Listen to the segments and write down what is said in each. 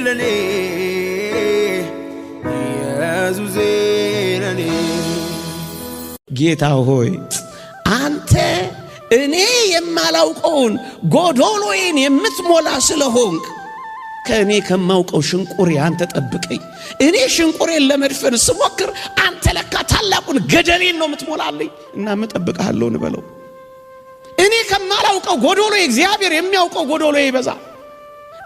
ለኔ ኢየሱስ ለኔ ጌታ ሆይ አንተ እኔ የማላውቀውን ጎዶሎዬን የምትሞላ ስለሆንክ ከእኔ ከማውቀው ሽንቁሬ አንተ ጠብቀኝ። እኔ ሽንቁሬን ለመድፈን ስሞክር አንተ ለካ ታላቁን ገደሌን ነው የምትሞላልኝ እና እጠብቅሃለሁ እንበለው። እኔ ከማላውቀው ጎዶሎዬ እግዚአብሔር የሚያውቀው ጎዶሎዬ ይበዛል።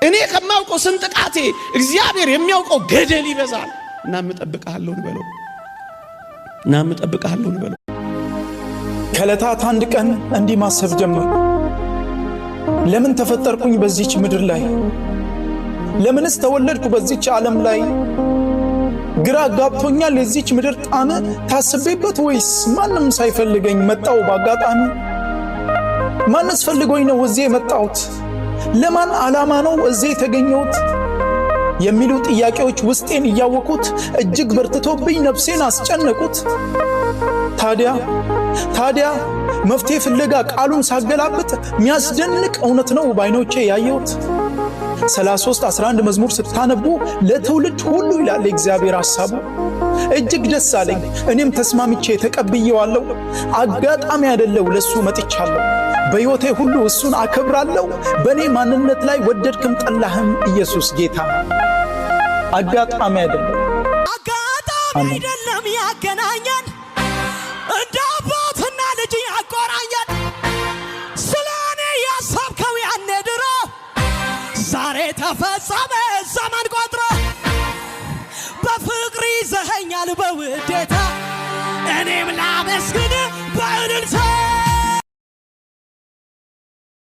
እኔ ከማውቀው ስንጥቃቴ እግዚአብሔር የሚያውቀው ገደል ይበዛል እና እጠብቅሃለሁ እንበለው እና እጠብቅሃለሁ እንበለው። ከዕለታት አንድ ቀን እንዲህ ማሰብ ጀመርኩ። ለምን ተፈጠርኩኝ በዚች ምድር ላይ? ለምንስ ተወለድኩ በዚች ዓለም ላይ? ግራ ጋብቶኛል የዚች ምድር ጣም። ታስቤበት ወይስ ማንም ሳይፈልገኝ መጣው ባጋጣሚ? ማንስ ፈልጎኝ ነው እዚህ የመጣሁት? ለማን ዓላማ ነው እዚህ የተገኘሁት? የሚሉ ጥያቄዎች ውስጤን እያወቁት እጅግ በርትቶብኝ ነፍሴን አስጨነቁት። ታዲያ መፍትሄ ፍለጋ ቃሉን ሳገላብጥ የሚያስደንቅ እውነት ነው ባይኖቼ ያየሁት። 33:11 መዝሙር ስታነቡ ለትውልድ ሁሉ ይላል እግዚአብሔር ሐሳቡ። እጅግ ደስ አለኝ፣ እኔም ተስማምቼ ተቀብዬዋለሁ። አጋጣሚ አይደለም ለሱ መጥቻለሁ። በሕይወቴ ሁሉ እሱን አከብራለሁ። በእኔ ማንነት ላይ ወደድክም ጠላህም ኢየሱስ ጌታ። አጋጣሚ አይደለም ያገናኛል፣ እንደ አባትና ልጅ ያቆራኛል። ስለኔ ያሰብከው ያኔ ድሮ ዛሬ ተፈጸመ ዘመን ቆጥሮ። በፍቅር ይዘኸኛል በውዴታ እኔም ላመስግን በእልልታ